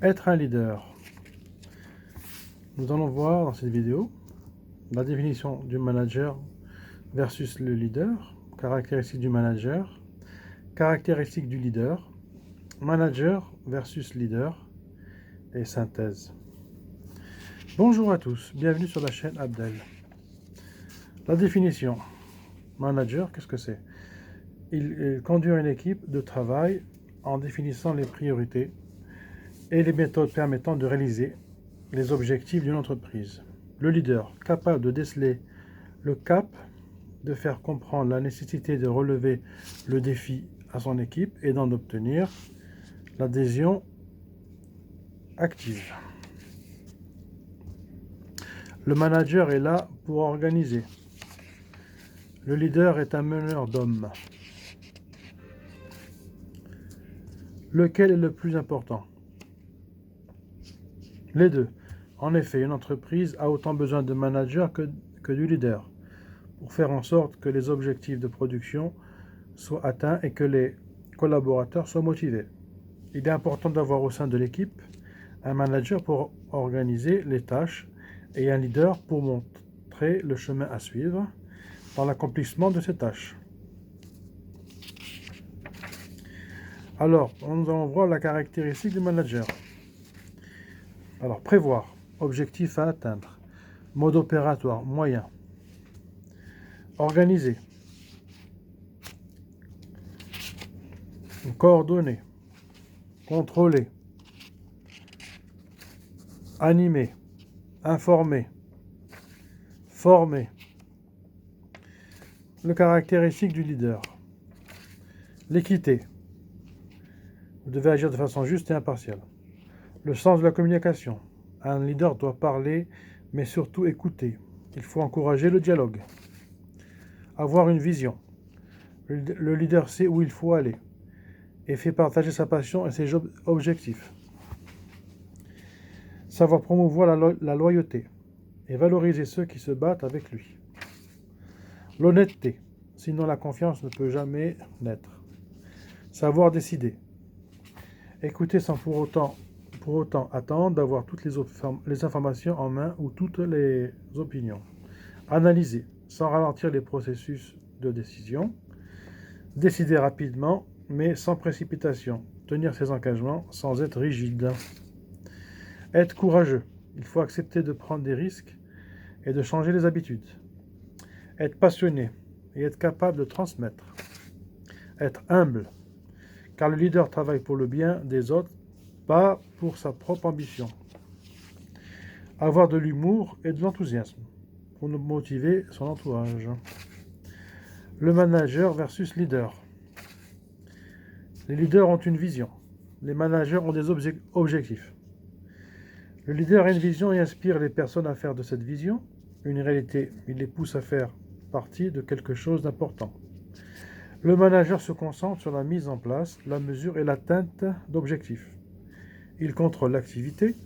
Être un leader. Nous allons voir dans cette vidéo la définition du manager versus le leader, caractéristiques du manager, caractéristiques du leader, manager versus leader et synthèse. Bonjour à tous, bienvenue sur la chaîne Abdel. La définition. Manager, qu'est-ce que c'est? Il conduit une équipe de travail en définissant les priorités et les méthodes permettant de réaliser les objectifs d'une entreprise. Le leader, capable de déceler le cap, de faire comprendre la nécessité de relever le défi à son équipe et d'en obtenir l'adhésion active. Le manager est là pour organiser. Le leader est un meneur d'hommes. Lequel est le plus important? Les deux. En effet, une entreprise a autant besoin de managers que du leader pour faire en sorte que les objectifs de production soient atteints et que les collaborateurs soient motivés. Il est important d'avoir au sein de l'équipe un manager pour organiser les tâches et un leader pour montrer le chemin à suivre dans l'accomplissement de ces tâches. Alors, nous allons voir la caractéristique du manager. Alors, prévoir, objectif à atteindre, mode opératoire, moyen. Organiser, coordonner, contrôler, animer, informer, former. Le caractéristique du leader. L'équité. Vous devez agir de façon juste et impartiale. Le sens de la communication. Un leader doit parler, mais surtout écouter. Il faut encourager le dialogue. Avoir une vision. Le leader sait où il faut aller et fait partager sa passion et ses objectifs. Savoir promouvoir la loyauté et valoriser ceux qui se battent avec lui. L'honnêteté, sinon la confiance ne peut jamais naître. Savoir décider. Écouter sans pour autant attendre d'avoir toutes les informations en main ou toutes les opinions. Analyser, sans ralentir les processus de décision. Décider rapidement, mais sans précipitation. Tenir ses engagements sans être rigide. Être courageux. Il faut accepter de prendre des risques et de changer les habitudes. Être passionné et être capable de transmettre. Être humble, car le leader travaille pour le bien des autres, pas pour sa propre ambition. Avoir de l'humour et de l'enthousiasme pour motiver son entourage. Le manager versus leader. Les leaders ont une vision. Les managers ont des objectifs. Le leader a une vision et inspire les personnes à faire de cette vision une réalité. Il les pousse à faire partie de quelque chose d'important. Le manager se concentre sur la mise en place, la mesure et l'atteinte d'objectifs. Il contrôle l'activité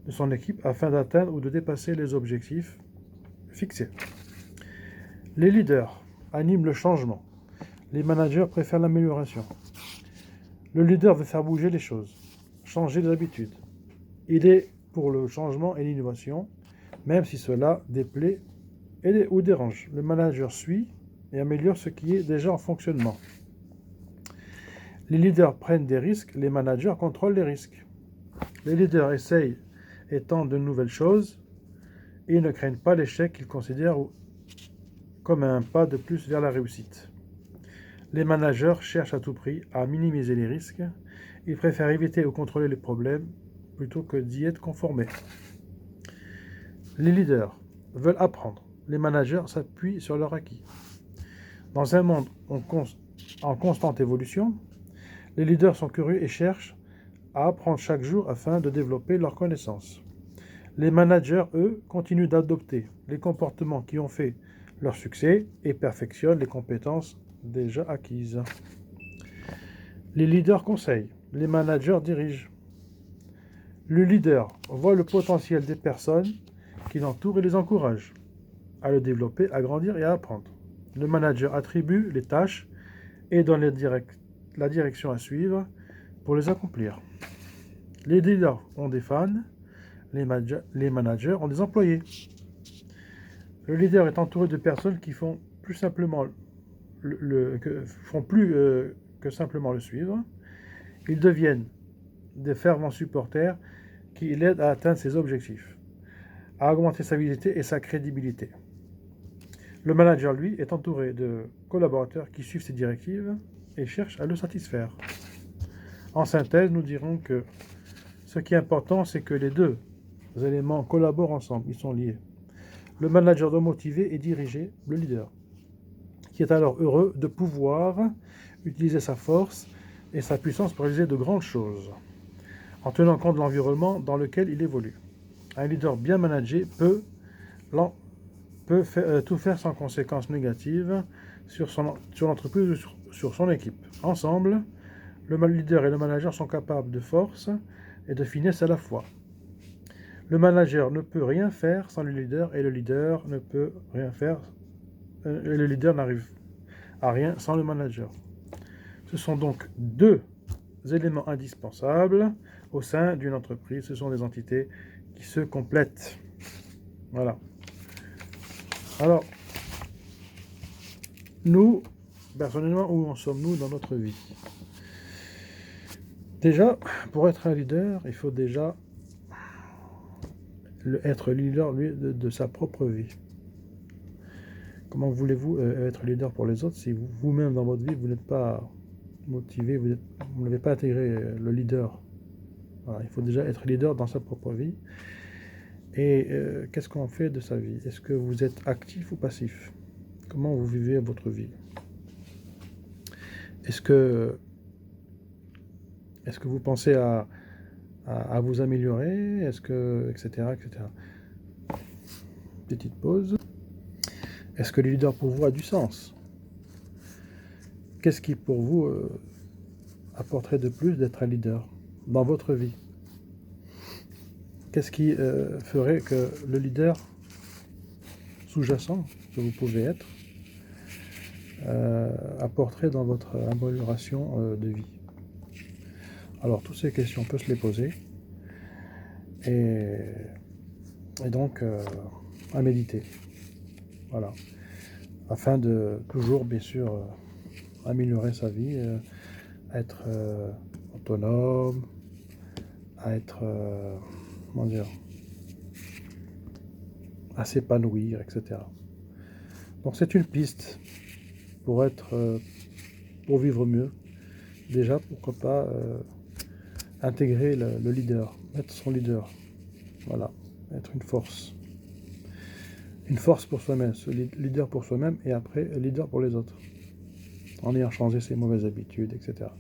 de son équipe afin d'atteindre ou de dépasser les objectifs fixés. Les leaders animent le changement. Les managers préfèrent l'amélioration. Le leader veut faire bouger les choses, changer les habitudes. Il est pour le changement et l'innovation, même si cela déplaît ou dérange. Le manager suit et améliore ce qui est déjà en fonctionnement. Les leaders prennent des risques, les managers contrôlent les risques. Les leaders essayent et tentent de nouvelles choses et ne craignent pas l'échec qu'ils considèrent comme un pas de plus vers la réussite. Les managers cherchent à tout prix à minimiser les risques. Ils préfèrent éviter ou contrôler les problèmes plutôt que d'y être conformés. Les leaders veulent apprendre. Les managers s'appuient sur leur acquis. Dans un monde en constante évolution, les leaders sont curieux et cherchent à apprendre chaque jour afin de développer leurs connaissances. Les managers, eux, continuent d'adopter les comportements qui ont fait leur succès et perfectionnent les compétences déjà acquises. Les leaders conseillent, les managers dirigent. Le leader voit le potentiel des personnes qui l'entourent et les encourage à le développer, à grandir et à apprendre. Le manager attribue les tâches et donne la direction à suivre pour les accomplir. Les leaders ont des fans, les managers ont des employés. Le leader est entouré de personnes qui font plus simplement que simplement le suivre. Ils deviennent des fervents supporters qui l'aident à atteindre ses objectifs, à augmenter sa visibilité et sa crédibilité. Le manager, lui, est entouré de collaborateurs qui suivent ses directives et cherchent à le satisfaire. En synthèse, nous dirons que ce qui est important, c'est que les deux éléments collaborent ensemble, ils sont liés. Le manager doit motiver et diriger le leader, qui est alors heureux de pouvoir utiliser sa force et sa puissance pour réaliser de grandes choses, en tenant compte de l'environnement dans lequel il évolue. Un leader bien managé peut tout faire sans conséquences négatives sur l'entreprise ou sur son équipe. Ensemble, le leader et le manager sont capables de force et de finesse à la fois. Le manager ne peut rien faire sans le leader et le leader ne peut rien faire et le leader n'arrive à rien sans le manager. Ce sont donc deux éléments indispensables au sein d'une entreprise. Ce sont des entités qui se complètent. Voilà. Alors, nous, personnellement, où en sommes-nous dans notre vie? Déjà, pour être un leader, il faut déjà être leader lui, de sa propre vie. Comment voulez-vous être leader pour les autres si vous-même dans votre vie, vous n'êtes pas motivé, vous n'avez pas intégré le leader? Voilà, il faut déjà être leader dans sa propre vie. Et qu'est-ce qu'on fait de sa vie? Est-ce que vous êtes actif ou passif? Comment vous vivez votre vie? Est-ce que vous pensez à vous améliorer? Est-ce que, etc., etc. Petite pause. Est-ce que le leader pour vous a du sens? Qu'est-ce qui pour vous apporterait de plus d'être un leader dans votre vie? Qu'est-ce qui ferait que le leader sous-jacent que vous pouvez être apporterait dans votre amélioration de vie? Alors, toutes ces questions, on peut se les poser. Et donc, à méditer. Voilà. Afin de toujours, bien sûr, améliorer sa vie, être autonome, à être, comment dire, à s'épanouir, etc. Donc, c'est une piste pour pour vivre mieux. Déjà, pourquoi pas intégrer le leader, être son leader. Voilà, être une force. Une force pour soi-même, leader pour soi-même et après leader pour les autres. En ayant changé ses mauvaises habitudes, etc.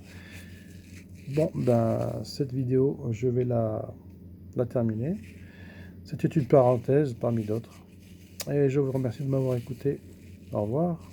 Bon, ben, cette vidéo, je vais la terminer. C'était une parenthèse parmi d'autres. Et je vous remercie de m'avoir écouté. Au revoir.